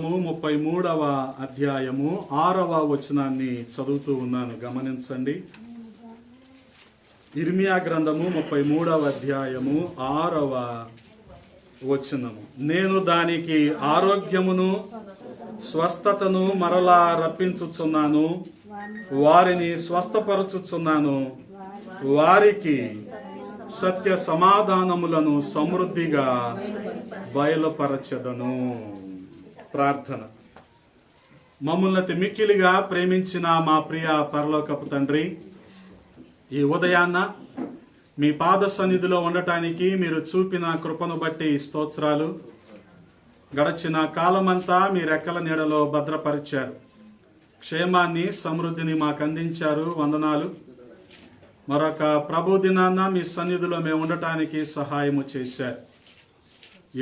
33వ అధ్యాయము 6వ వచనాన్ని చదువుతూ ఉన్నాను, గమనించండి. ఇర్మియా గ్రంథము 33వ అధ్యాయము 6వ వచనము. నేను దానికి ఆరోగ్యమును స్వస్థతను మరలా రప్పించుచున్నాను, వారిని స్వస్థపరచుచున్నాను, వారికి సత్య సమాధానములను సమృద్ధిగా బయలుపరచెదను. ప్రార్థన. మమ్మల్ని మిక్కిలిగా ప్రేమించిన మా ప్రియ పరలోకపు తండ్రి, ఈ ఉదయాన్న మీ పాద సన్నిధిలో ఉండటానికి మీరు చూపిన కృపను బట్టి స్తోత్రాలు. గడచిన కాలమంతా మీ రెక్కల నీడలో భద్రపరిచారు, క్షేమాన్ని సమృద్ధిని మాకు అందించారు. వందనాలు. మరొక ప్రభు దినాన్న మీ సన్నిధిలో మేము ఉండటానికి సహాయము చేశారు.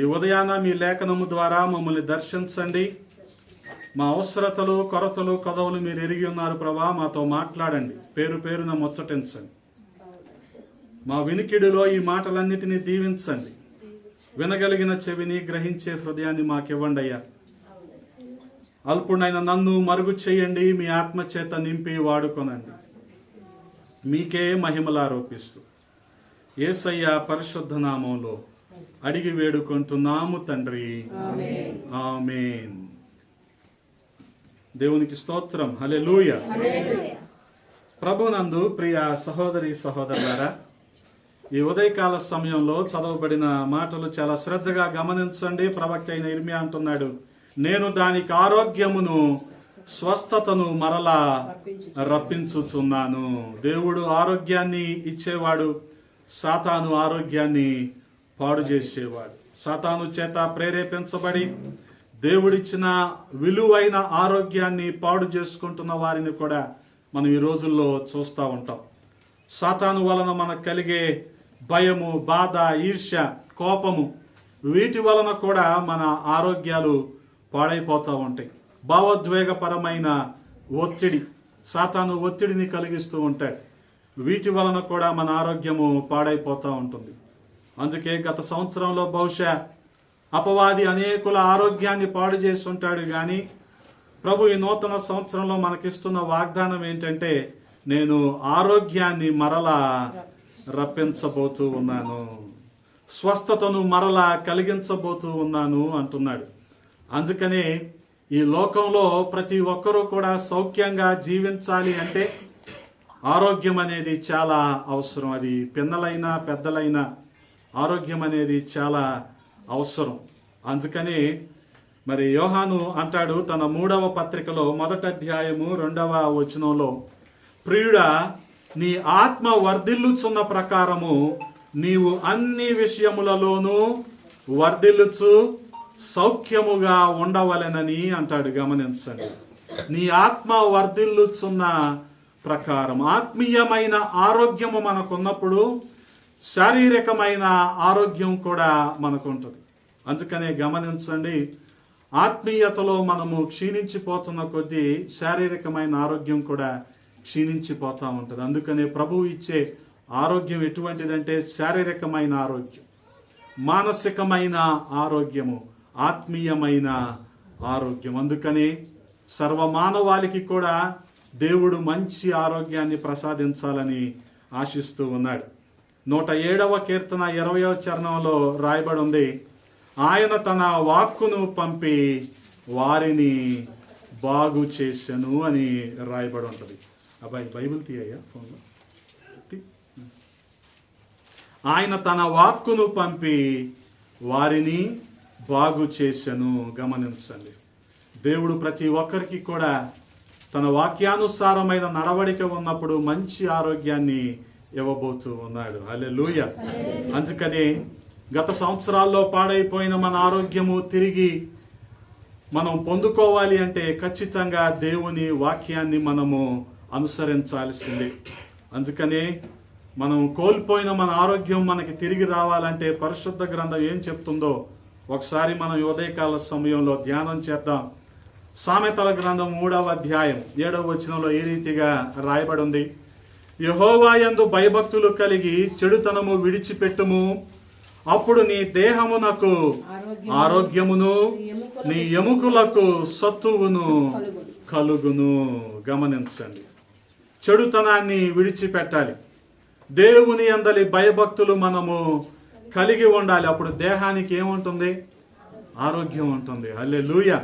ఈ ఉదయాన మీ లేఖనము ద్వారా మమ్మల్ని దర్శించండి. మా అవసరతలు, కొరతలు, కదవులు మీరు ఎరిగి ఉన్నారు ప్రభా. మాతో మాట్లాడండి, పేరు పేరున ముచ్చటించండి. మా వినికిడిలో ఈ మాటలన్నిటినీ దీవించండి. వినగలిగిన చెవిని, గ్రహించే హృదయాన్ని మాకివ్వండి అయ్యా. అల్పుడైన నన్ను మరుగు చేయండి, మీ ఆత్మచేత నింపి వాడుకొనండి. మీకే మహిమలారోపిస్తూ యేసయ్య పరిశుద్ధ నామంలో అడిగి వేడుకుంటున్నాము తండ్రి, ఆమేన్. దేవునికి స్తోత్రం, హల్లెలూయా. ప్రభునందు ప్రియ సహోదరి సహోదరులారా, ఈ ఉదయకాల సమయంలో చదవబడిన మాటలు చాలా శ్రద్ధగా గమనించండి. ప్రవక్త అయిన ఇర్మియా అంటున్నాడు, నేను దానికి ఆరోగ్యమును స్వస్థతను మరలా రప్పించుచున్నాను. దేవుడు ఆరోగ్యాన్ని ఇచ్చేవాడు, సాతాను ఆరోగ్యాన్ని పాడు చేసేవాడు. సాతాను చేత ప్రేరేపించబడి దేవుడిచ్చిన విలువైన ఆరోగ్యాన్ని పాడు చేసుకుంటున్న వారిని కూడా మనం ఈ రోజుల్లో చూస్తూ ఉంటాం. సాతాను వలన మనకు కలిగే భయము, బాధ, ఈర్ష్య, కోపము, వీటి వలన కూడా మన ఆరోగ్యాలు పాడైపోతూ ఉంటాయి. భావోద్వేగపరమైన ఒత్తిడి, సాతాను ఒత్తిడిని కలిగిస్తూ ఉంటాడు. వీటి వలన కూడా మన ఆరోగ్యము పాడైపోతూ ఉంటుంది. అందుకే గత సంవత్సరంలో బహుశా అపవాది అనేకుల ఆరోగ్యాన్ని పాడు చేసి ఉంటాడు. కానీ ప్రభు ఈ నూతన సంవత్సరంలో మనకిస్తున్న వాగ్దానం ఏంటంటే, నేను ఆరోగ్యాన్ని మరలా రప్పించబోతూ ఉన్నాను, స్వస్థతను మరలా కలిగించబోతూ ఉన్నాను అంటున్నాడు. అందుకనే ఈ లోకంలో ప్రతి ఒక్కరూ కూడా సౌఖ్యంగా జీవించాలి అంటే ఆరోగ్యం అనేది చాలా అవసరం. అది పిన్నలైనా పెద్దలైనా ఆరోగ్యం అనేది చాలా అవసరం. అందుకని మరి యోహాను అంటాడు తన 3వ పత్రికలో 1వ అధ్యాయము 2వ వచనంలో, ప్రియుడా, నీ ఆత్మ వర్ధిల్లుచున్న ప్రకారము నీవు అన్ని విషయములలోనూ వర్ధిల్లుచు సౌఖ్యముగా ఉండవలెనని అంటాడు. గమనించండి, నీ ఆత్మ వర్ధిల్లుచున్న ప్రకారం. ఆత్మీయమైన ఆరోగ్యము మనకున్నప్పుడు శారీరకమైన ఆరోగ్యం కూడా మనకు ఉంటుంది. అందుకనే గమనించండి, ఆత్మీయతలో మనము క్షీణించిపోతున్న కొద్దీ శారీరకమైన ఆరోగ్యం కూడా క్షీణించిపోతూ ఉంటుంది. అందుకనే ప్రభువు ఇచ్చే ఆరోగ్యం ఎటువంటిదంటే శారీరకమైన ఆరోగ్యం, మానసికమైన ఆరోగ్యము, ఆత్మీయమైన ఆరోగ్యం. అందుకని సర్వమానవాళికి కూడా దేవుడు మంచి ఆరోగ్యాన్ని ప్రసాదించాలని ఆశిస్తూ ఉన్నాడు. 107వ కీర్తన 20వ చరణంలో రాయబడి ఉంది, ఆయన తన వాక్కును పంపి వారిని బాగు చేసెను అని రాయబడి ఉంటుంది. అబ్బాయి బైబిల్ తీయ్యా ఫోన్లో. ఆయన తన వాక్కును పంపి వారిని బాగు చేసెను. గమనించండి, దేవుడు ప్రతి ఒక్కరికి కూడా తన వాక్యానుసారమైన నడవడిక ఉన్నప్పుడు మంచి ఆరోగ్యాన్ని ఇవ్వబోతూ ఉన్నాడు. హల్లెలూయా. అందుకని గత సంవత్సరాల్లో పాడైపోయిన మన ఆరోగ్యము తిరిగి మనం పొందుకోవాలి అంటే ఖచ్చితంగా దేవుని వాక్యాన్ని మనము అనుసరించాల్సిందే. అందుకని మనం కోల్పోయిన మన ఆరోగ్యం మనకి తిరిగి రావాలంటే పరిశుద్ధ గ్రంథం ఏం చెప్తుందో ఒకసారి మనం ఉదయకాల సమయంలో ధ్యానం చేద్దాం. సామెతల గ్రంథం 3వ అధ్యాయం 7వ వచనంలో ఈ రీతిగా రాయబడి ఉంది, యెహోవా యందు భయభక్తులు కలిగి చెడుతనము విడిచిపెట్టుము, అప్పుడు నీ దేహమునకు ఆరోగ్యమును నీ ఎముకలకు సత్తువును కలుగును. గమనించండి, చెడుతనాన్ని విడిచిపెట్టాలి. దేవుని యందలి భయభక్తులు మనము కలిగి ఉండాలి. అప్పుడు దేహానికి ఏముంటుంది? ఆరోగ్యం ఉంటుంది. హల్లెలూయా.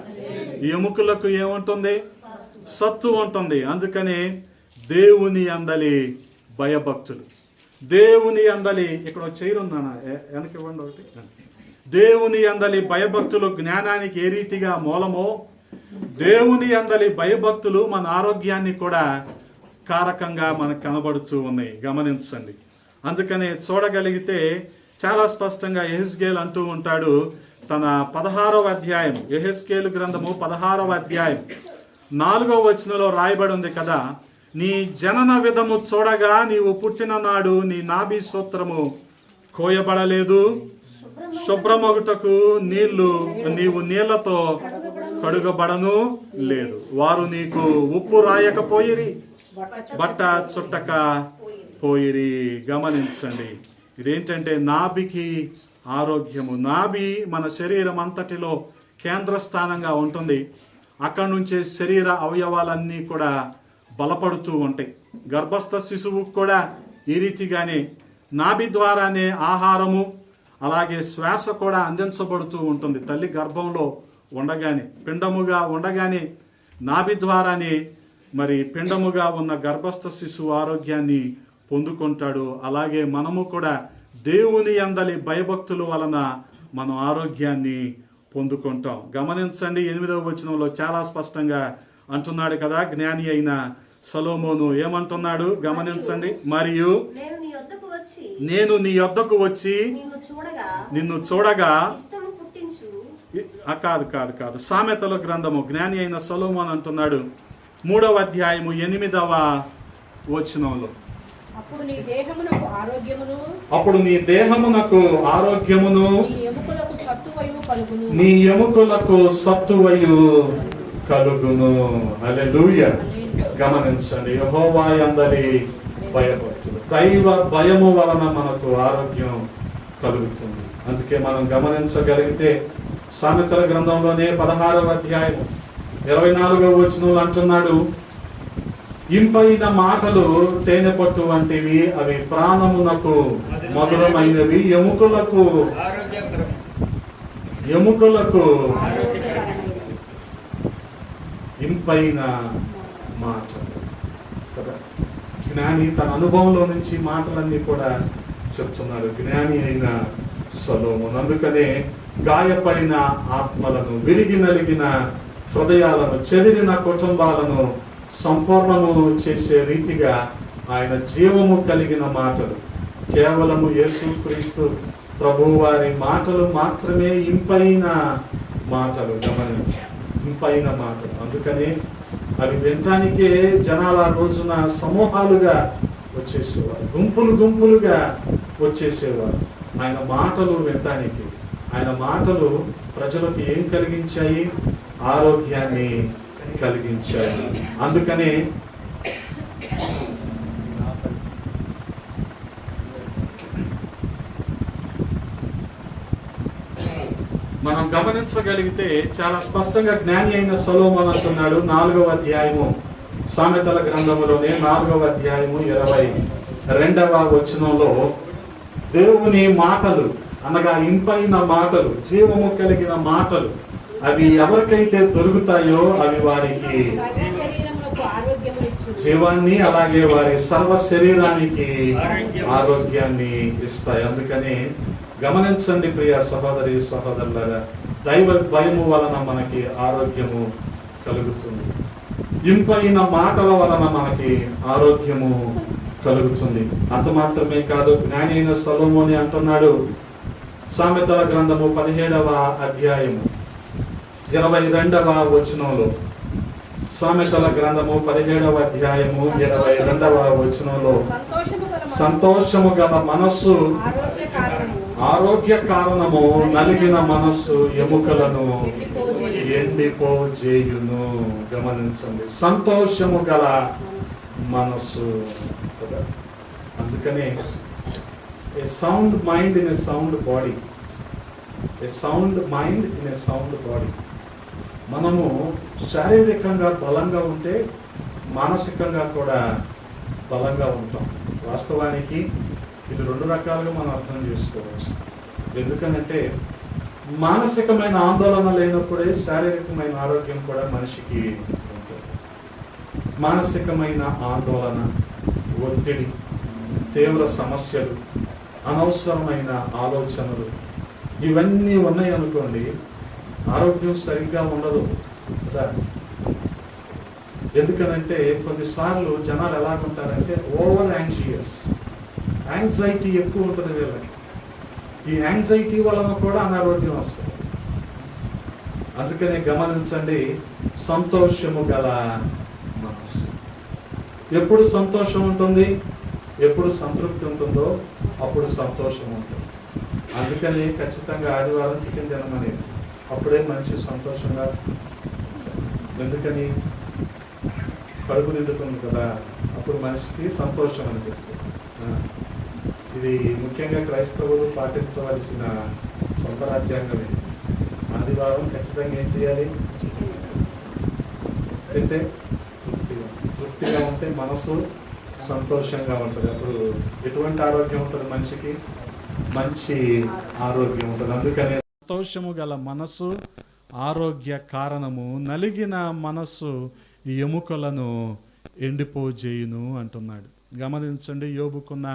ఎముకలకు ఏముంటుంది? సత్తు ఉంటుంది. అందుకని దేవుని యందలి భయభక్తులు, దేవుని యందలి, ఇక్కడ చైర్ ఉందన్నా, వెనక్కి ఇవ్వండి ఒకటి. దేవుని యందలి భయభక్తులు జ్ఞానానికి ఏ రీతిగా మూలమో, దేవుని యందలి భయభక్తులు మన ఆరోగ్యాన్ని కూడా కారకంగా మనకు కనబడుతూ ఉన్నాయి. గమనించండి. అందుకని చూడగలిగితే చాలా స్పష్టంగా యెహెజ్కేలు అంటూ ఉంటాడు తన 16వ అధ్యాయం, యెహెజ్కేలు గ్రంథము 16వ అధ్యాయం 4వ వచనంలో రాయబడి ఉంది కదా, నీ జనన విధము చూడగా నీవు పుట్టిన నాడు నీ నాభి సూత్రము కోయబడలేదు, శుభ్రమగుటకు నీవు నీళ్లతో కడుగబడను లేదు. వారు నీకు ఉప్పు రాయకపోయిరి, బట్ట చుట్టక పోయిరి. గమనించండి, ఇదేంటంటే నాభికి ఆరోగ్యము. నాభి మన శరీరం అంతటిలో కేంద్రస్థానంగా ఉంటుంది. అక్కడి నుంచే శరీర అవయవాలన్నీ కూడా బలపడుతూ ఉంటాయి. గర్భస్థ శిశువుకు కూడా ఈ రీతిగానే నాభి ద్వారానే ఆహారము అలాగే శ్వాస కూడా అందించబడుతూ ఉంటుంది. తల్లి గర్భంలో ఉండగానే, పిండముగా ఉండగానే నాభి ద్వారానే మరి పిండముగా ఉన్న గర్భస్థ శిశువు ఆరోగ్యాన్ని పొందుకుంటాడు. అలాగే మనము కూడా దేవుని యందలి భయభక్తుల వలన మనం ఆరోగ్యాన్ని పొందుకుంటాం. గమనించండి, 8వ వచనంలో చాలా స్పష్టంగా అంటున్నాడు కదా, జ్ఞాని అయిన సొలొమోను ఏమంటున్నాడు? గమనించండి. మరియు నేను నీ యొద్దకు వచ్చి నిన్ను చూడగా కాదు సామెతల గ్రంథము జ్ఞాని అయిన సొలొమోను అంటున్నాడు 3వ అధ్యాయము 8వ వచనంలో, అప్పుడు నీ దేహమునకు ఆరోగ్యమును నీ ఎముకలకు సత్తువయు కలుగును. హల్లెలూయా. గమనించండి, యెహోవా యందలి భయభక్తులు, దైవ భయము వలన మనకు ఆరోగ్యం కలుగుతుంది. అందుకే మనం గమనించగలిగితే సామెతల గ్రంథంలోనే 16వ అధ్యాయం 24వ వచనంలో అంటున్నాడు, ఇంపైన మాటలు తేనె పట్టు వంటివి, అవి ప్రాణమునకు మధురమైనవి, ఎముకలకు ఇంపైన మాటలు కదా. జ్ఞాని తన అనుభవంలో నుంచి మాటలన్నీ కూడా చెప్తున్నారు, జ్ఞాని అయిన సొలొమోను. అందుకనే గాయపడిన ఆత్మలను, విరిగి నలిగిన హృదయాలను, చెదిరిన కుటుంబాలను సంపూర్ణము చేసే రీతిగా ఆయన జీవము కలిగిన మాటలు, కేవలము యేసుక్రీస్తు ప్రభువు వారి మాటలు మాత్రమే ఇంపైన మాటలు. గమనించి, ఇంపైన మాటలు. అందుకని అవి వినటానికే జనాల రోజున సమూహాలుగా వచ్చేసేవారు, గుంపులుగా వచ్చేసేవారు ఆయన మాటలు వినటానికి. ఆయన మాటలు ప్రజలకు ఏం కలిగించాయి? ఆరోగ్యాన్ని కలిగించాయి. అందుకనే మనం గమనించగలిగితే చాలా స్పష్టంగా జ్ఞాని అయిన సొలొమోను అంటున్నాడు 4వ అధ్యాయము సామెతల గ్రంథములోనే 4వ అధ్యాయము 22వ వచనంలో, దేవుని మాటలు అనగా ఇంపైన మాటలు, జీవము కలిగిన మాటలు, అవి ఎవరికైతే దొరుకుతాయో అవి వారికి జీవాన్ని అలాగే వారి సర్వ శరీరానికి ఆరోగ్యాన్ని ఇస్తాయి. అందుకని గమనించండి ప్రియ సహోదరి సహోదరులారా, దైవ భయము వలన మనకి ఆరోగ్యము కలుగుతుంది. ఇంపైన మాటల వలన మనకి ఆరోగ్యము కలుగుతుంది. అంత మాత్రమే కాదు, జ్ఞాని అయిన సొలొమోను అంటున్నాడు సామెతల గ్రంథము 17వ అధ్యాయము 22వ వచనంలో, సామెతల గ్రంథము 17వ అధ్యాయము 22వ వచనంలో, సంతోషము గల మనస్సు ఆరోగ్య కారణము, నలిగిన మనస్సు ఎముకలను ఎండిపోజేయును. గమనించండి, సంతోషము గల మనస్సు కదా. అందుకనే a sound mind in a sound body. A sound mind in a sound body. మనము శారీరకంగా బలంగా ఉంటే మానసికంగా కూడా బలంగా ఉంటాం. వాస్తవానికి ఇది రెండు రకాలుగా మనం అర్థం చేసుకోవచ్చు. ఎందుకనంటే మానసికమైన ఆందోళన లేనప్పుడే శారీరకమైన ఆరోగ్యం కూడా మనిషికి ఉంటుంది. మానసికమైన ఆందోళన, ఒత్తిడి, తీవ్ర సమస్యలు, అనవసరమైన ఆలోచనలు ఇవన్నీ ఉన్నాయి అనుకోండి, ఆరోగ్యం సరిగ్గా ఉండదు కదా. ఎందుకనంటే కొన్నిసార్లు జనాలు ఎలాగుంటారంటే ఓవర్ యాంగ్జైటీ ఎక్కువ ఉంటుంది వీళ్ళకి. ఈ యాంగ్జైటీ వలన కూడా అనారోగ్యం వస్తుంది. అందుకనే గమనించండి, సంతోషము గల మనస్సు. ఎప్పుడు సంతోషం ఉంటుంది, ఎప్పుడు సంతృప్తి ఉంటుందో అప్పుడు సంతోషం ఉంటుంది. అందుకని ఖచ్చితంగా ఆదివారం చికెన్ తినమని, అప్పుడే మనిషి సంతోషంగా. ఎందుకని కడుపు నిండుతుంది కదా, అప్పుడు మనిషికి సంతోషం అనిపిస్తుంది. ఇది ముఖ్యంగా క్రైస్తవులు పాటించవలసిన సొంత రాజ్యాంగం. ఆదివారం ఖచ్చితంగా ఏం చేయాలి? తింటే తృప్తిగా ఉంటే మనసు సంతోషంగా ఉంటుంది. అప్పుడు ఎటువంటి ఆరోగ్యం ఉంటుంది మనిషికి? మంచి ఆరోగ్యం ఉంటుంది. అందుకని సంతోషము గల మనసు ఆరోగ్య కారణము, నలిగిన మనస్సు ఎముకలను ఎండిపోజేయును అంటున్నాడు. గమనించండి, యోబుకున్న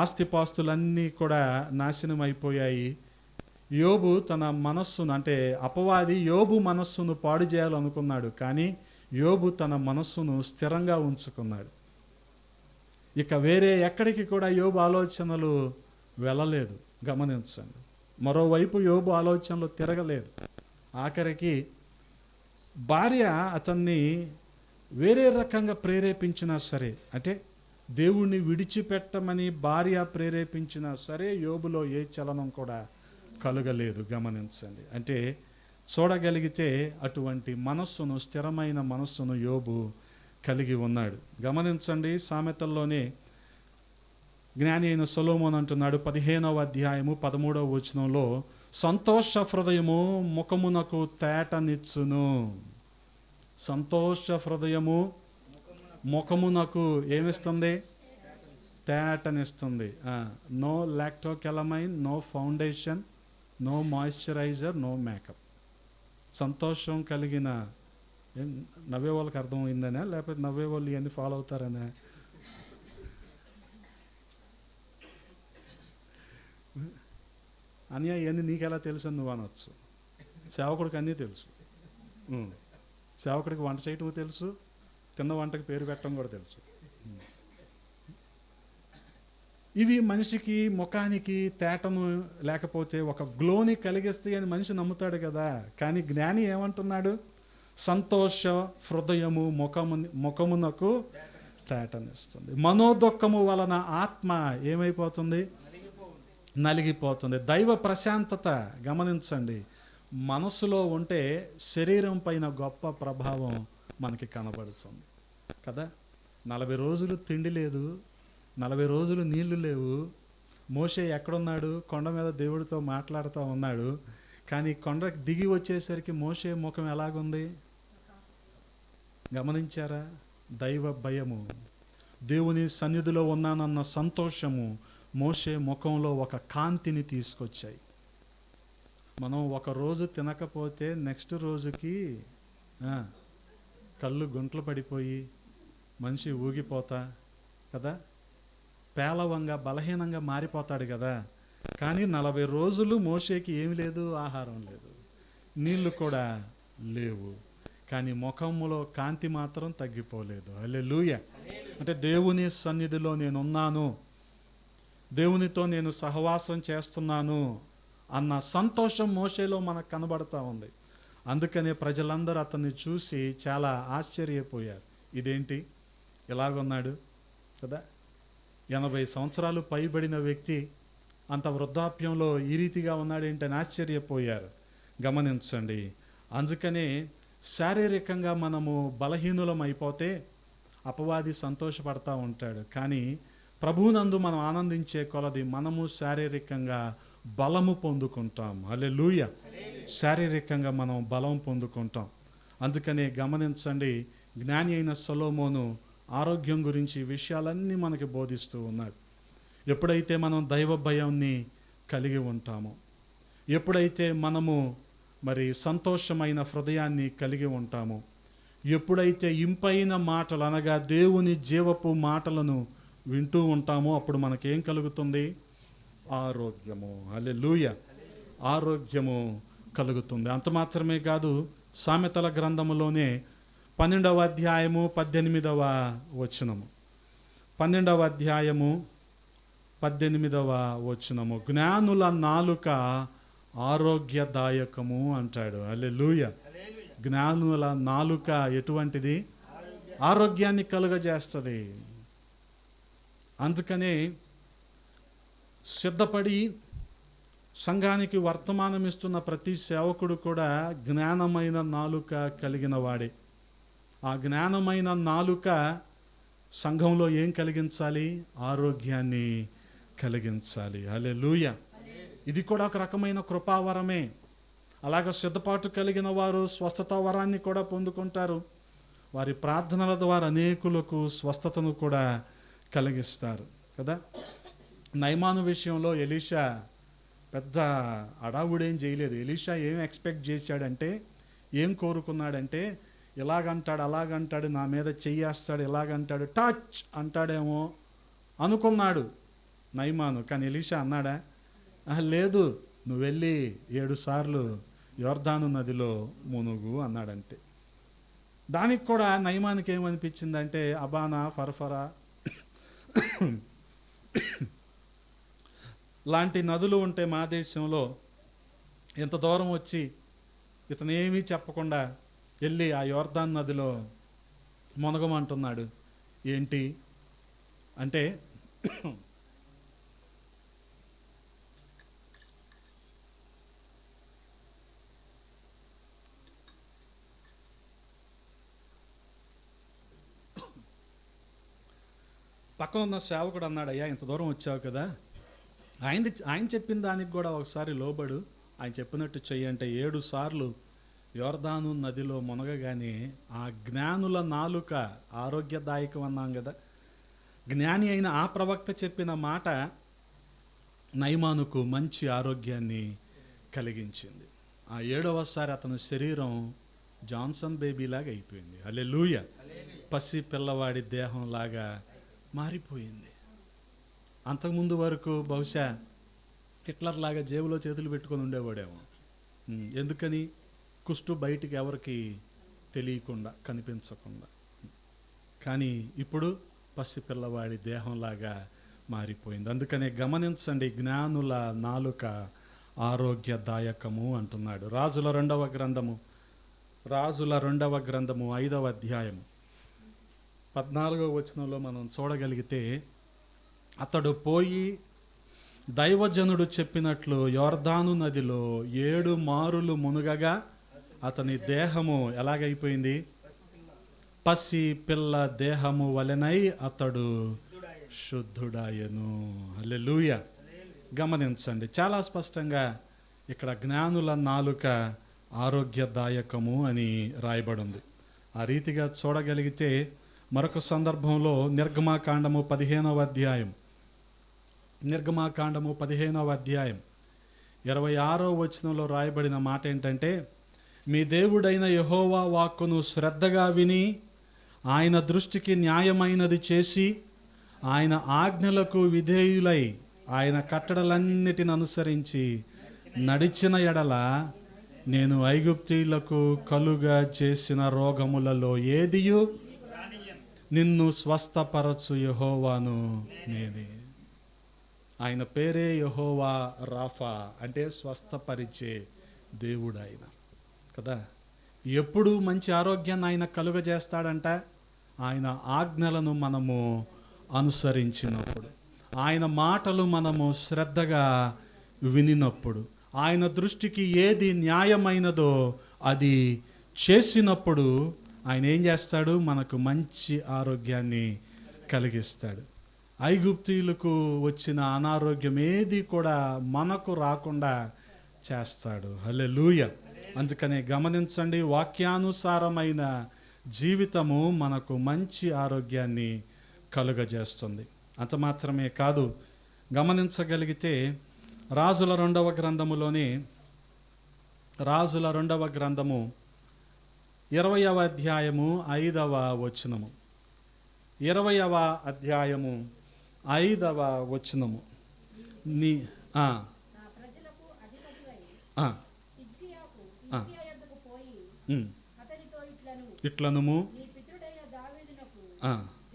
ఆస్తిపాస్తులన్నీ కూడా నాశనం అయిపోయాయి. యోబు తన మనస్సును, అంటే అపవాది యోబు మనస్సును పాడు చేయాలనుకున్నాడు, కానీ యోబు తన మనస్సును స్థిరంగా ఉంచుకున్నాడు. ఇక వేరే ఎక్కడికి కూడా యోబు ఆలోచనలు వెళ్ళలేదు. గమనించండి, మరోవైపు యోబు ఆలోచనలు తిరగలేదు. ఆఖరికి భార్య అతన్ని వేరే రకంగా ప్రేరేపించినా సరే, అంటే దేవుణ్ణి విడిచిపెట్టమని భార్య ప్రేరేపించినా సరే యోబులో ఏ చలనం కూడా కలగలేదు. గమనించండి, అంటే చూడగలిగితే అటువంటి మనస్సును, స్థిరమైన మనస్సును యోబు కలిగి ఉన్నాడు. గమనించండి, సామెతల్లోనే జ్ఞాని అయిన సొలొమోను అంటున్నాడు 15వ అధ్యాయము 13వ వచనంలో, సంతోష హృదయము ముఖమునకు తేటనిచ్చును. సంతోష హృదయము ముఖమునకు ఏమిస్తుంది? తేటనిస్తుంది. No lactocalamine, no foundation, no moisturiser, no makeup. సంతోషం కలిగిన, నవ్వే వాళ్ళకి అర్థమైందనే, లేకపోతే నవ్వే వాళ్ళు ఇవన్నీ ఫాలో అవుతారనే? అన్య ఇవన్నీ నీకెలా తెలుసు అని నువ్వు అనొచ్చు. సేవకుడికి అన్నీ తెలుసు. సేవకుడికి వంట చేయటం తెలుసు, తిన్న వంటకి పేరు పెట్టడం కూడా తెలుసు. ఇవి మనిషికి ముఖానికి తేటను లేకపోతే ఒక గ్లోని కలిగిస్తాయి అని మనిషి నమ్ముతాడు కదా. కానీ జ్ఞాని ఏమంటున్నాడు? సంతోష హృదయము ముఖమునకు తేటనిస్తుంది. మనోదుఖము వలన ఆత్మ ఏమైపోతుంది? నలిగిపోతుంది. దైవ ప్రశాంతత గమనించండి, మనసులో ఉంటే శరీరం పైన గొప్ప ప్రభావం మనకి కనబడుతుంది కదా. 40 రోజులు తిండి లేదు, 40 రోజులు నీళ్లు లేవు. మోషే ఎక్కడున్నాడు? కొండ మీద దేవుడితో మాట్లాడుతూ ఉన్నాడు. కానీ కొండకి దిగి వచ్చేసరికి మోషే ముఖం ఎలాగుంది? గమనించారా? దైవ భయము, దేవుని సన్నిధిలో ఉన్నానన్న సంతోషము మోషే ముఖంలో ఒక కాంతిని తీసుకొచ్చాయి. మనం ఒక రోజు తినకపోతే నెక్స్ట్ రోజుకి కళ్ళు గుంటలు పడిపోయి మనిషి ఊగిపోతా కదా, పేలవంగా బలహీనంగా మారిపోతాడు కదా. కానీ 40 రోజులు మోషేకి ఏమి లేదు, ఆహారం లేదు, నీళ్లు కూడా లేవు. కానీ ముఖములో కాంతి మాత్రం తగ్గిపోలేదు. హల్లెలూయా. అంటే దేవుని సన్నిధిలో నేనున్నాను, దేవునితో నేను సహవాసం చేస్తున్నాను అన్న సంతోషం మోషేలో మనకు కనబడతా ఉంది. అందుకనే ప్రజలందరూ అతన్ని చూసి చాలా ఆశ్చర్యపోయారు. ఇదేంటి ఇలాగున్నాడు కదా, 80 సంవత్సరాలు పైబడిన వ్యక్తి అంత వృద్ధాప్యంలో ఈ రీతిగా ఉన్నాడేంటని ఆశ్చర్యపోయారు. గమనించండి, అందుకనే శారీరకంగా మనము బలహీనులం అయిపోతే అపవాది సంతోషపడతా ఉంటాడు. కానీ ప్రభువునందు మనం ఆనందించే కొలది మనము శారీరకంగా బలము పొందుకుంటాం. హల్లెలూయా. శారీరకంగా మనం బలం పొందుకుంటాం. అందుకనే గమనించండి, జ్ఞాని అయిన సొలొమోను ఆరోగ్యం గురించి విషయాలన్నీ మనకి బోధిస్తూ ఉన్నాడు. ఎప్పుడైతే మనం దైవ భయాన్ని కలిగి ఉంటామో, ఎప్పుడైతే మనము మరి సంతోషమైన హృదయాన్ని కలిగి ఉంటామో, ఎప్పుడైతే ఇంపైన మాటలు అనగా దేవుని జీవపు మాటలను వింటూ ఉంటామో, అప్పుడు మనకేం కలుగుతుంది? ఆరోగ్యము. హల్లెలూయా. ఆరోగ్యము కలుగుతుంది. అంత మాత్రమే కాదు, సామెతల గ్రంథములోనే 12వ అధ్యాయము 18వ వచనము, 12వ అధ్యాయము 18వ వచనము, జ్ఞానుల నాలుక ఆరోగ్యదాయకము అంటాడు. హల్లెలూయా. జ్ఞానుల నాలుక ఎటువంటిది? ఆరోగ్యాన్ని కలుగజేస్తుంది. అందుకనే సిద్ధపడి సంఘానికి వర్తమానం ఇస్తున్న ప్రతి సేవకుడు కూడా జ్ఞానమైన నాలుక కలిగిన వాడే. ఆ జ్ఞానమైన నాలుక సంఘంలో ఏం కలిగించాలి? ఆరోగ్యాన్ని కలిగించాలి. హల్లెలూయా. ఇది కూడా ఒక రకమైన కృపావరమే. అలాగ సిద్ధపాటు కలిగిన వారు స్వస్థత వరాన్ని కూడా పొందుకుంటారు. వారి ప్రార్థనల ద్వారా అనేకులకు స్వస్థతను కూడా కలిగిస్తారు కదా. నయమాను విషయంలో ఎలీషా పెద్ద అడావుడేం చేయలేదు. ఎలీషా ఏం ఎక్స్పెక్ట్ చేశాడంటే, ఏం కోరుకున్నాడంటే, ఇలాగంటాడు అలాగంటాడు, నా మీద చెయ్యేస్తాడు, ఇలాగంటాడు, టచ్ అంటాడేమో అనుకున్నాడు నయమాను. కానీ ఎలీషా అన్నాడా? లేదు, నువ్వు వెళ్ళి 7 సార్లు యోర్దాను నదిలో మునుగు అన్నాడంతే. దానికి కూడా నయమానికి ఏమనిపించిందంటే, అబానా, ఫర్ఫరా లాంటి నదులు ఉంటే మా దేశంలో, ఇంత దూరం వచ్చి ఇతనేమీ చెప్పకుండా వెళ్ళి ఆ యోర్దాన్ నదిలో మునగమంటున్నాడు ఏంటి అంటే, పక్కన ఉన్న సేవకుడు అన్నాడు, అయ్యా ఇంత దూరం వచ్చావు కదా, ఆయన చెప్పిన దానికి కూడా ఒకసారి లోబడు, ఆయన చెప్పినట్టు చెయ్యి అంటే 7 సార్లు యోర్దాను నదిలో మునగగానే ఆ జ్ఞానుల నాలుక ఆరోగ్యదాయకం అన్నాం కదా. జ్ఞాని అయిన ఆ ప్రవక్త చెప్పిన మాట నయమానుకు మంచి ఆరోగ్యాన్ని కలిగించింది. ఆ 7వసారి అతని శరీరం జాన్సన్ బేబీలాగా అయిపోయింది. హల్లెలూయా. పసి పిల్లవాడి దేహంలాగా మారిపోయింది. అంతకుముందు వరకు బహుశా హిట్లర్ లాగా జేబులో చేతులు పెట్టుకొని ఉండేవాడేమో. ఎందుకని? కుష్టు బయటికి ఎవరికి తెలియకుండా, కనిపించకుండా. కానీ ఇప్పుడు పసిపిల్లవాడి దేహంలాగా మారిపోయింది. అందుకనే గమనించండి, జ్ఞానుల నాలుక ఆరోగ్యదాయకము అంటున్నాడు. రాజుల రెండవ గ్రంథము 5వ అధ్యాయం 14వ వచనంలో మనం చూడగలిగితే, అతడు పోయి దైవజనుడు చెప్పినట్లు యోర్దాను నదిలో 7 మారులు మునుగగా అతని దేహము ఎలాగైపోయింది? పసి పిల్ల దేహము వలెనై అతడు శుద్ధుడాయను. హల్లెలూయా. గమనించండి, చాలా స్పష్టంగా ఇక్కడ జ్ఞానుల నాలుక ఆరోగ్యదాయకము అని రాయబడింది. ఆ రీతిగా చూడగలిగితే మరొక సందర్భంలో నిర్గమాకాండము 15వ అధ్యాయం 26వ వచనంలో రాయబడిన మాట ఏంటంటే, మీ దేవుడైన యెహోవా వాక్కును శ్రద్ధగా విని ఆయన దృష్టికి న్యాయమైనది చేసి ఆయన ఆజ్ఞలకు విధేయులై ఆయన కట్టడలన్నిటిని అనుసరించి నడిచిన ఎడల నేను ఐగుప్తీయులకు కలుగా చేసిన రోగములలో ఏదియు నిన్ను స్వస్థపరచు యెహోవాను నేనే. ఆయన పేరే యెహోవా రాఫా, అంటే స్వస్థపరిచే దేవుడు ఆయన కదా. ఎప్పుడు మంచి ఆరోగ్యాన్ని ఆయన కలుగజేస్తాడంట? ఆయన ఆజ్ఞలను మనము అనుసరించినప్పుడు, ఆయన మాటలు మనము శ్రద్ధగా వినినప్పుడు, ఆయన దృష్టికి ఏది న్యాయమైనదో అది చేసినప్పుడు ఆయన ఏం చేస్తాడు? మనకు మంచి ఆరోగ్యాన్ని కలిగిస్తాడు. ఐగుప్తీయులకు వచ్చిన అనారోగ్యం ఏది కూడా మనకు రాకుండా చేస్తాడు. హల్లెలూయా. అందుకనే గమనించండి, వాక్యానుసారమైన జీవితము మనకు మంచి ఆరోగ్యాన్ని కలుగజేస్తుంది. అంత మాత్రమే కాదు, గమనించగలిగితే రాజుల 2వ గ్రంథములోని రాజుల 2వ గ్రంథము 20వ అధ్యాయము 5వ వచనము 20వ అధ్యాయము 5వ వచనము నీ నా ప్రజలకు అధిపతివై హిజ్కియాకు హిజ్కియా యొద్దకు పోయి అతనితో ఇట్లనుము నీ పితరుడైన దావీదునకు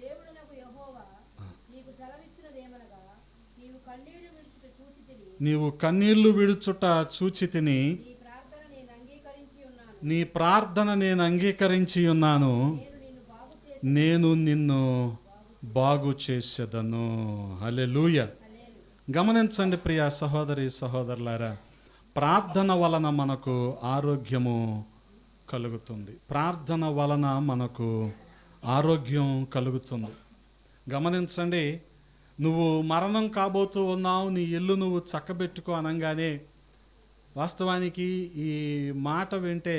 దేవుడునకు యెహోవా నీకు సెలవిచ్చినదేమనగా నీవు కన్నీళ్లు విడుచుట చూచితిని నీ ప్రార్థన నేను అంగీకరించి ఉన్నాను, నేను నిన్ను బాగు చేసేదను. హల్లెలూయా. గమనించండి ప్రియ సహోదరి సహోదరులారా, ప్రార్థన వలన మనకు ఆరోగ్యము కలుగుతుంది. ప్రార్థన వలన మనకు ఆరోగ్యం కలుగుతుంది. గమనించండి, నువ్వు మరణం కాబోతూ ఉన్నావు, నీ ఇల్లు నువ్వు చక్కబెట్టుకో అనగానే వాస్తవానికి ఈ మాట వింటే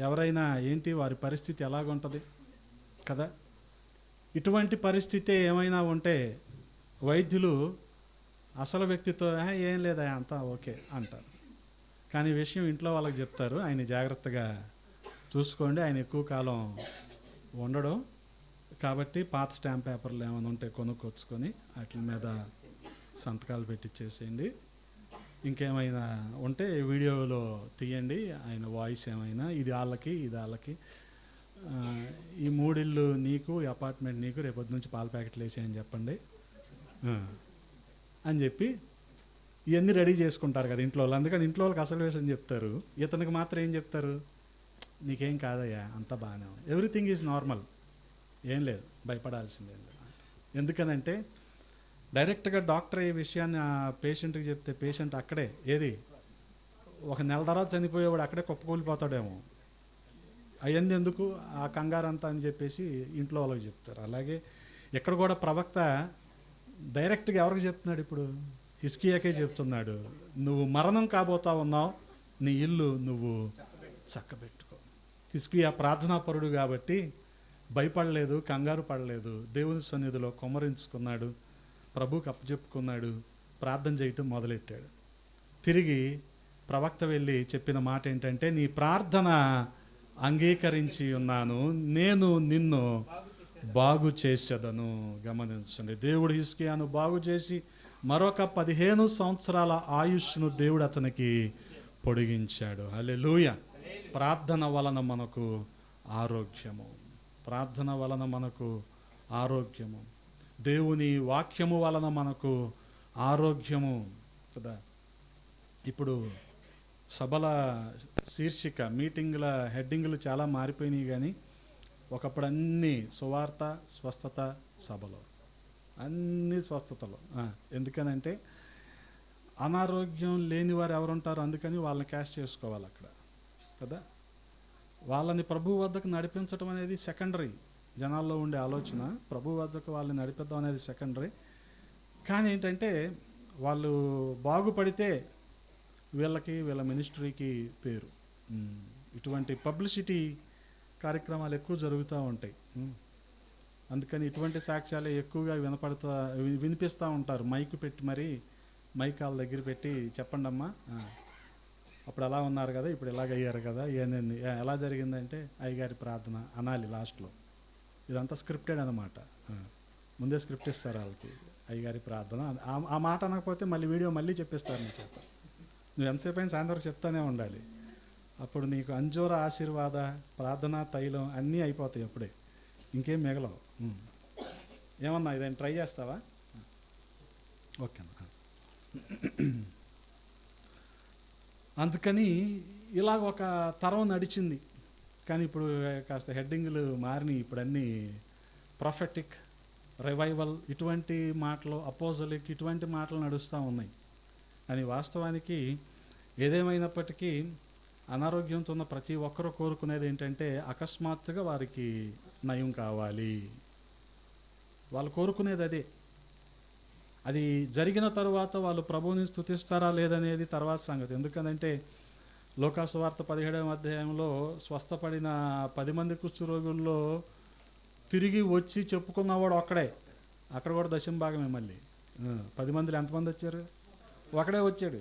ఎవరైనా ఏంటి వారి పరిస్థితి ఎలాగుంటుంది కదా. ఇటువంటి పరిస్థితి ఏమైనా ఉంటే వైద్యులు అసలు వ్యక్తితో ఏం లేదా అంతా ఓకే అంటారు. కానీ విషయం ఇంట్లో వాళ్ళకి చెప్తారు, ఆయన జాగ్రత్తగా చూసుకోండి, ఆయన ఎక్కువ కాలం ఉండడం కాబట్టి పాత స్టాంప్ పేపర్లు ఏమైనా ఉంటే కొనుక్కొచ్చుకొని వాటి మీద సంతకాలు పెట్టించేసేయండి, ఇంకేమైనా ఉంటే వీడియోలో తీయండి, ఆయన వాయిస్ ఏమైనా ఇది వాళ్ళకి ఇది వాళ్ళకి, ఈ 3 ఇళ్ళు నీకు, ఈ అపార్ట్మెంట్ నీకు, రేపొద్దు నుంచి పాల ప్యాకెట్లు వేసేయని చెప్పండి అని చెప్పి ఇవన్నీ రెడీ చేసుకుంటారు కదా ఇంట్లో వాళ్ళు. అందుకని ఇంట్లో వాళ్ళకి అసలు విషయం చెప్తారు, ఇతనికి మాత్రం ఏం చెప్తారు, నీకేం కాదయ్యా అంతా బాగానే ఉంది, ఎవ్రీథింగ్ ఈజ్ నార్మల్, ఏం లేదు భయపడాల్సిందేం లేదు. ఎందుకనంటే డైరెక్ట్గా డాక్టర్ ఈ విషయాన్ని ఆ పేషెంట్కి చెప్తే పేషెంట్ అక్కడే ఏది 1 నెల తర్వాత చనిపోయేవాడు అక్కడే కుప్పకూలిపోతాడేమో. అవన్నీ ఎందుకు ఆ కంగారు అంతా అని చెప్పేసి ఇంట్లో వాళ్ళకి చెప్తారు. అలాగే ఇక్కడ కూడా ప్రవక్త డైరెక్ట్గా ఎవరికి చెప్తున్నాడు, ఇప్పుడు హిజ్కియాకే చెప్తున్నాడు, నువ్వు మరణం కాబోతా ఉన్నావు, నీ ఇల్లు నువ్వు చక్కబెట్టుకో. హిజ్కియా ప్రార్థనాపరుడు కాబట్టి భయపడలేదు, కంగారు పడలేదు, దేవుని సన్నిధిలో కొమ్మరించుకున్నాడు, ప్రభువుకి అప్పచెప్పుకున్నాడు, ప్రార్థన చేయటం మొదలెట్టాడు. తిరిగి ప్రవక్త వెళ్ళి చెప్పిన మాట ఏంటంటే, నీ ప్రార్థన అంగీకరించి ఉన్నాను, నేను నిన్ను బాగు చేసేదను. గమనించండి, దేవుడు హిజ్కియాను బాగు చేసి మరొక 15 సంవత్సరాల ఆయుష్ను దేవుడు అతనికి పొడిగించాడు. హల్లెలూయా. ప్రార్థన వలన మనకు ఆరోగ్యము, ప్రార్థన వలన మనకు ఆరోగ్యము, దేవుని వాక్యము వలన మనకు ఆరోగ్యము కదా. ఇప్పుడు సభల శీర్షిక మీటింగుల హెడ్డింగులు చాలా మారిపోయినాయి, కానీ ఒకప్పుడు అన్నీ సువార్త స్వస్థత సభలు, అన్ని స్వస్థతలు. ఎందుకనంటే అనారోగ్యం లేని వారు ఎవరుంటారు, అందుకని వాళ్ళని క్యాష్ చేసుకోవాలి అక్కడ కదా. వాళ్ళని ప్రభు వద్దకు నడిపించడం అనేది సెకండరీ, జనాల్లో ఉండే ఆలోచన ప్రభు వద్దకు వాళ్ళని నడిపిద్దాం అనేది సెకండరీ. కానీ ఏంటంటే వాళ్ళు బాగుపడితే వీళ్ళకి వీళ్ళ మినిస్ట్రీకి పేరు. ఇటువంటి పబ్లిసిటీ కార్యక్రమాలు ఎక్కువ జరుగుతూ ఉంటాయి. అందుకని ఇటువంటి సాక్ష్యాలే ఎక్కువగా వినిపిస్తూ ఉంటారు. మైక్ పెట్టి మరి మైక్ వాళ్ళ దగ్గర పెట్టి చెప్పండి అమ్మా, అప్పుడు అలా ఉన్నారు కదా, ఇప్పుడు ఇలాగ అయ్యారు కదా, ఏంది ఎలా జరిగిందంటే అయ్యగారి ప్రార్థన అనాలి లాస్ట్లో. ఇదంతా స్క్రిప్టెడ్ అన్నమాట, ముందే స్క్రిప్ట్ ఇస్తారు వాళ్ళకి, అయ్యగారి ప్రార్థన ఆ మాట అనకపోతే మళ్ళీ వీడియో మళ్ళీ చెప్పిస్తారు నీ చేత. నువ్వు ఎంతసేపు అయినా సాయంత్రం చెప్తానే ఉండాలి, అప్పుడు నీకు అంజూర ఆశీర్వాద ప్రార్థన తైలం అన్నీ అయిపోతాయి, అప్పుడే ఇంకేం మిగలవు. ఏమన్నా ఇదేం ట్రై చేస్తావా? ఓకేనా. అందుకని ఇలాగ ఒక తరం నడిచింది, కానీ ఇప్పుడు కాస్త హెడ్డింగ్లు మారినాయి. ఇప్పుడు అన్నీ ప్రొఫెటిక్, రివైవల్ ఇటువంటి మాటలు, అపోజలిక్ ఇటువంటి మాటలు నడుస్తూ ఉన్నాయి. అని వాస్తవానికి ఏదేమైనప్పటికీ అనారోగ్యంతో ఉన్న ప్రతి ఒక్కరూ కోరుకునేది ఏంటంటే అకస్మాత్తుగా వారికి నయం కావాలి, వాళ్ళు కోరుకునేది అదే. అది జరిగిన తరువాత వాళ్ళు ప్రభువుని స్తుతిస్తారా లేదనేది తర్వాత సంగతి. ఎందుకనంటే లోకాసు వార్త 17వ అధ్యాయంలో స్వస్థపడిన 10 మంది కుష్ఠరోగుల్లో తిరిగి వచ్చి చెప్పుకున్నవాడు ఒక్కడే. అక్కడ కూడా దశమ భాగమే మళ్ళీ. 10 మందిలో ఎంతమంది వచ్చారు? ఒకడే వచ్చాడు.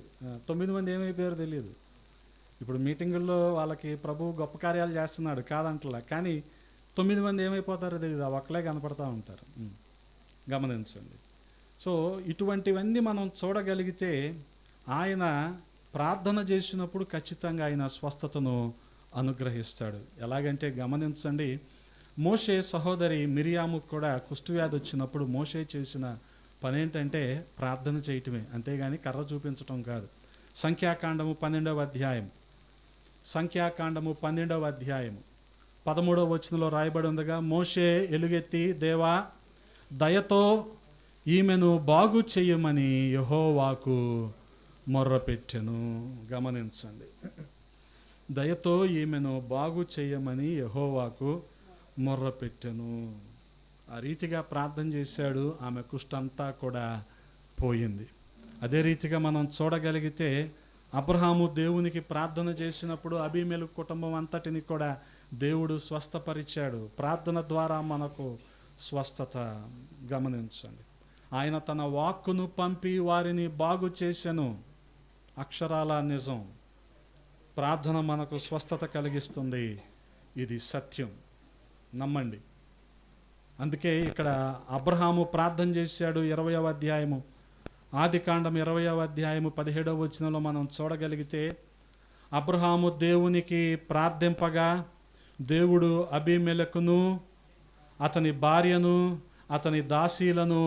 9 మంది ఏమైపోయారో తెలియదు. ఇప్పుడు మీటింగుల్లో వాళ్ళకి ప్రభు గొప్ప కార్యాలు చేస్తున్నాడు కాదంటలా, కానీ 9 మంది ఏమైపోతారో తెలియదు. ఆ ఒక్కలే కనపడతా ఉంటారు. గమనించండి. సో ఇటువంటివన్నీ మనం చూడగలిగితే ఆయన ప్రార్థన చేసినప్పుడు ఖచ్చితంగా ఆయన స్వస్థతను అనుగ్రహిస్తాడు. ఎలాగంటే గమనించండి, మోషే సహోదరి మిరియాముకు కూడా కుష్ఠవ్యాధి వచ్చినప్పుడు మోషే చేసిన పని ఏంటంటే ప్రార్థన చేయటమే, అంతేగాని కర్ర చూపించటం కాదు. సంఖ్యాకాండము 12వ అధ్యాయం 13వ వచనంలో రాయబడి ఉందిగా, మోషే ఎలుగెత్తి, దేవా దయతో ఈమెను బాగు చెయ్యమని యెహోవాకు మొర్రపెట్టెను. గమనించండి, దయతో ఈమెను బాగు చెయ్యమని యెహోవాకు మొర్రపెట్టెను. ఆ రీతిగా ప్రార్థన చేశాడు. ఆమె కుష్ఠంతా కూడా పోయింది. అదే రీతిగా మనం చూడగలిగితే అబ్రహాము దేవునికి ప్రార్థన చేసినప్పుడు అబీమెలెకు కుటుంబం అంతటిని కూడా దేవుడు స్వస్థపరిచాడు. ప్రార్థన ద్వారా మనకు స్వస్థత. గమనించండి, ఆయన తన వాక్కును పంపి వారిని బాగు చేసెను. అక్షరాల నిజం. ప్రార్థన మనకు స్వస్థత కలిగిస్తుంది. ఇది సత్యం, నమ్మండి. అందుకే ఇక్కడ అబ్రహాము ప్రార్థన చేశాడు. 20వ అధ్యాయము ఆదికాండం 20వ అధ్యాయము 17వ వచనంలో మనం చూడగలిగితే, అబ్రహాము దేవునికి ప్రార్థింపగా దేవుడు అబీమెలెకును అతని భార్యను అతని దాసీలను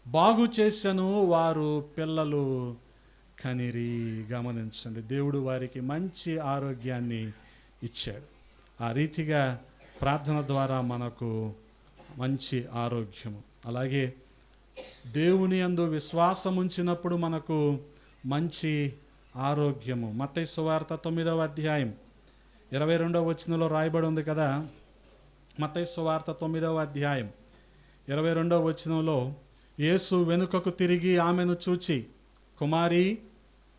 బాగు చేసెను, వారు పిల్లలు కనిరి. గమనించండి, దేవుడు వారికి మంచి ఆరోగ్యాన్ని ఇచ్చాడు. ఆ రీతిగా ప్రార్థన ద్వారా మనకు మంచి ఆరోగ్యము. అలాగే దేవుని యందు విశ్వాసం ఉంచినప్పుడు మనకు మంచి ఆరోగ్యము. మత్తయి సువార్త 9వ అధ్యాయం 22వ వచనంలో రాయబడి ఉంది కదా. మత్తయి సువార్త 9వ అధ్యాయం 22వ వచనంలో, యేసు వెనుకకు తిరిగి ఆమెను చూచి, కుమారి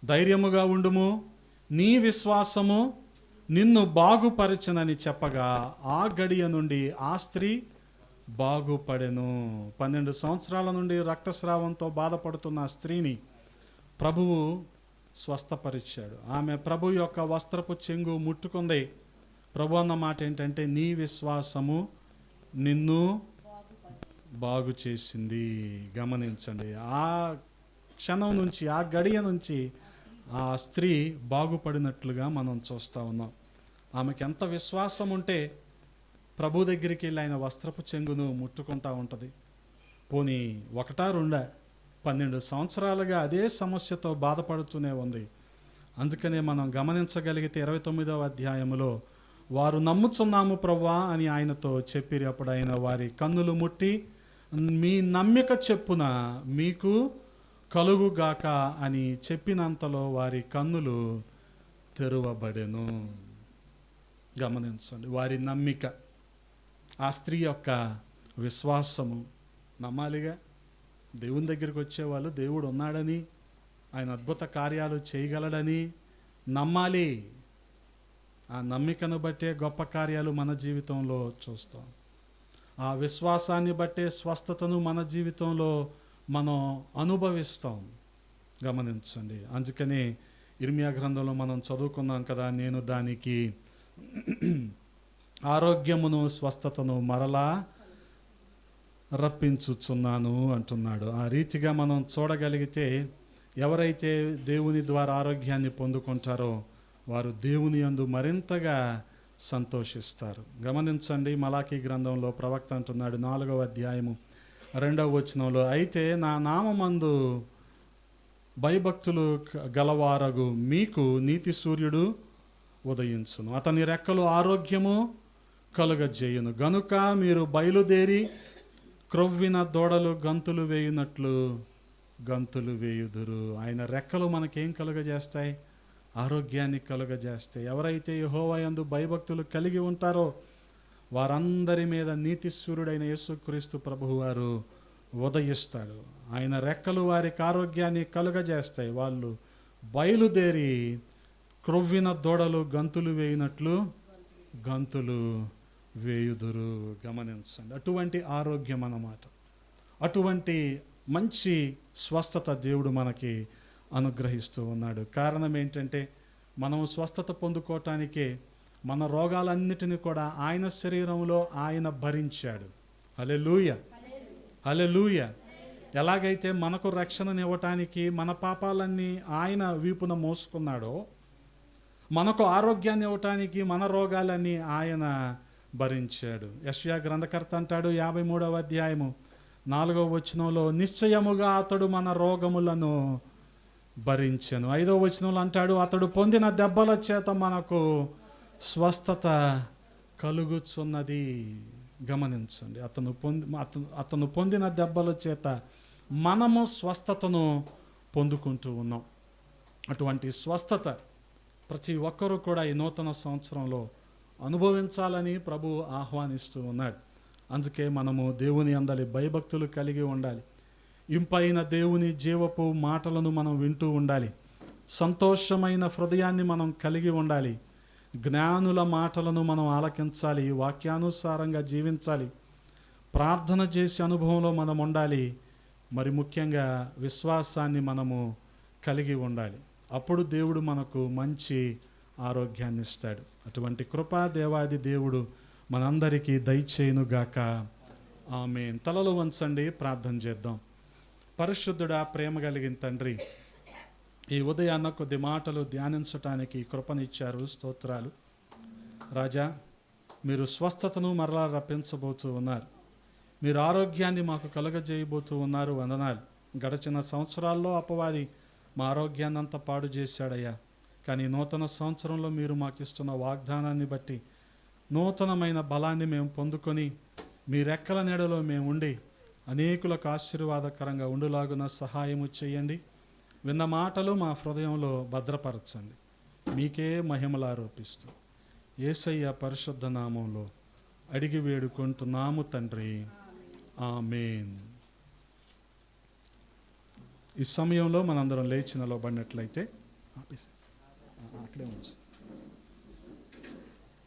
ధైర్యముగా ఉండుము, నీ విశ్వాసము నిన్ను బాగుపరచునని చెప్పగా ఆ గడియ నుండి ఆ స్త్రీ బాగుపడెను. 12 సంవత్సరాల నుండి రక్తస్రావంతో బాధపడుతున్న ఆ స్త్రీని ప్రభువు స్వస్థపరిచాడు. ఆమె ప్రభు యొక్క వస్త్రపు చెంగు ముట్టుకుంది. ప్రభు అన్న మాట ఏంటంటే, నీ విశ్వాసము నిన్ను బాగు చేసింది. గమనించండి, ఆ క్షణం నుంచి, ఆ గడియ నుంచి ఆ స్త్రీ బాగుపడినట్లుగా మనం చూస్తూ ఉన్నాం. ఆమెకి ఎంత విశ్వాసం ఉంటే ప్రభు దగ్గరికి వెళ్ళి ఆయన వస్త్రపు చెంగును ముట్టుకుంటూ ఉంటుంది. పోనీ 1-2 12 సంవత్సరాలుగా అదే సమస్యతో బాధపడుతూనే ఉంది. అందుకనే మనం గమనించగలిగితే 29వ అధ్యాయంలో, వారు నమ్ముచున్నాము ప్రభువా అని ఆయనతో చెప్పిరి. అప్పుడు ఆయన వారి కన్నులు ముట్టి, మీ నమ్మిక చెప్పున మీకు కలుగుగాక అని చెప్పినంతలో వారి కన్నులు తెరవబడెను. గమనించండి, వారి నమ్మిక, ఆ స్త్రీ యొక్క విశ్వాసము. నమ్మాలిగా, దేవుని దగ్గరికి వచ్చేవాళ్ళు దేవుడు ఉన్నాడని, ఆయన అద్భుత కార్యాలు చేయగలడని నమ్మాలి. ఆ నమ్మికను బట్టే గొప్ప కార్యాలు మన జీవితంలో చూస్తాం. ఆ విశ్వాసాన్ని బట్టే స్వస్థతను మన జీవితంలో మనం అనుభవిస్తాం. గమనించండి, అందుకనే ఇర్మియా గ్రంథంలో మనం చదువుకున్నాం కదా, నేను దానికి ఆరోగ్యమును స్వస్థతను మరలా రప్పించుచున్నాను అంటున్నాడు. ఆ రీతిగా మనం చూడగలిగితే ఎవరైతే దేవుని ద్వారా ఆరోగ్యాన్ని పొందుకుంటారో వారు దేవుని యందు మరింతగా సంతోషిస్తారు. గమనించండి, మలాకీ గ్రంథంలో ప్రవక్త అంటున్నాడు 4వ అధ్యాయము 2వ వచనంలో, అయితే నా నామమందు భయభక్తులు గలవారగు మీకు నీతి సూర్యుడు ఉదయించును, అతని రెక్కలు ఆరోగ్యము కలుగజేయును, గనుక మీరు బయలుదేరి క్రొవ్విన దూడలు గంతులు వేయునట్లు గంతులు వేయుదురు. ఆయన రెక్కలు మనకేం కలుగజేస్తాయి? ఆరోగ్యాన్ని కలుగజేస్తాయి. ఎవరైతే యెహోవా యందు భయభక్తులు కలిగి ఉంటారో వారందరి మీద నీతి సూర్యుడైన యేసుక్రీస్తు ప్రభువు వారు ఉదయిస్తాడు. ఆయన రెక్కలు వారికి ఆరోగ్యాన్ని కలుగజేస్తాయి. వాళ్ళు బయలుదేరి క్రొవ్విన దూడలు గంతులు వేయినట్లు గంతులు వేయుదురు. గమనించండి, అటువంటి ఆరోగ్యం అన్నమాట. అటువంటి మంచి స్వస్థత దేవుడు మనకి అనుగ్రహిస్తూ ఉన్నాడు. కారణం ఏంటంటే మనం స్వస్థత పొందుకోవటానికే మన రోగాలన్నిటినీ కూడా ఆయన శరీరంలో ఆయన భరించాడు. హల్లెలూయా, హల్లెలూయా. ఎలాగైతే మనకు రక్షణనివ్వటానికి మన పాపాలన్నీ ఆయన వీపున మోసుకున్నాడో, మనకు ఆరోగ్యాన్ని ఇవ్వటానికి మన రోగాలన్నీ ఆయన భరించాడు. యెషయా గ్రంథకర్త అంటాడు 53వ అధ్యాయము 4వ వచనంలో, నిశ్చయముగా అతడు మన రోగములను భరించెను. 5వ వచనంలో అంటాడు, అతడు పొందిన దెబ్బల చేత మనకు స్వస్థత కలుగుచున్నది. గమనించండి, అతను పొందిన దెబ్బల చేత మనము స్వస్థతను పొందుకుంటూ ఉన్నాం. అటువంటి స్వస్థత ప్రతి ఒక్కరూ కూడా ఈ నూతన సంవత్సరంలో అనుభవించాలని ప్రభు ఆహ్వానిస్తూ ఉన్నాడు. అందుకే మనము దేవుని అందలి భయభక్తులు కలిగి ఉండాలి. ఇంపైన దేవుని జీవపు మాటలను మనం వింటూ ఉండాలి. సంతోషమైన హృదయాన్ని మనం కలిగి ఉండాలి. జ్ఞానుల మాటలను మనం ఆలకించాలి. వాక్యానుసారంగా జీవించాలి. ప్రార్థన చేసే అనుభవంలో మనం ఉండాలి. మరి ముఖ్యంగా విశ్వాసాన్ని మనము కలిగి ఉండాలి. అప్పుడు దేవుడు మనకు మంచి ఆరోగ్యాన్ని ఇస్తాడు. అటువంటి కృపా దేవాది దేవుడు మనందరికీ దయచేయునుగాక. ఆమేన్. తలలు వంచండి, ప్రార్థన చేద్దాం. పరిశుద్ధుడా, ప్రేమ కలిగిన తండ్రి, ఈ ఉదయాన్న కొద్ది మాటలు ధ్యానించటానికి కృపనిచ్చారు. స్తోత్రాలు రాజా. మీరు స్వస్థతను మరలా రప్పించబోతూ ఉన్నారు. మీరు ఆరోగ్యాన్ని మాకు కలుగజేయబోతూ ఉన్నారు. వందనాలు. గడిచిన సంవత్సరాల్లో అపవాది మా ఆరోగ్యాన్ని అంతా పాడు చేశాడయ్యా. కానీ నూతన సంవత్సరంలో మీరు మాకు ఇస్తున్న వాగ్దానాన్ని బట్టి నూతనమైన బలాన్ని మేము పొందుకొని మీ రెక్కల నీడలో మేము ఉండి అనేకులకు ఆశీర్వాదకరంగా ఉండులాగున సహాయము చేయండి. విన్న మాటలు మా హృదయంలో భద్రపరచండి. మీకే మహిమలు ఆరోపిస్తూ యేసయ్య పరిశుద్ధ నామంలో అడిగి వేడుకుంటున్నాము తండ్రి. ఆమేన్. ఈ సమయంలో మనందరం లేచి నిలబడినట్లయితే అక్కడే ఉంచు.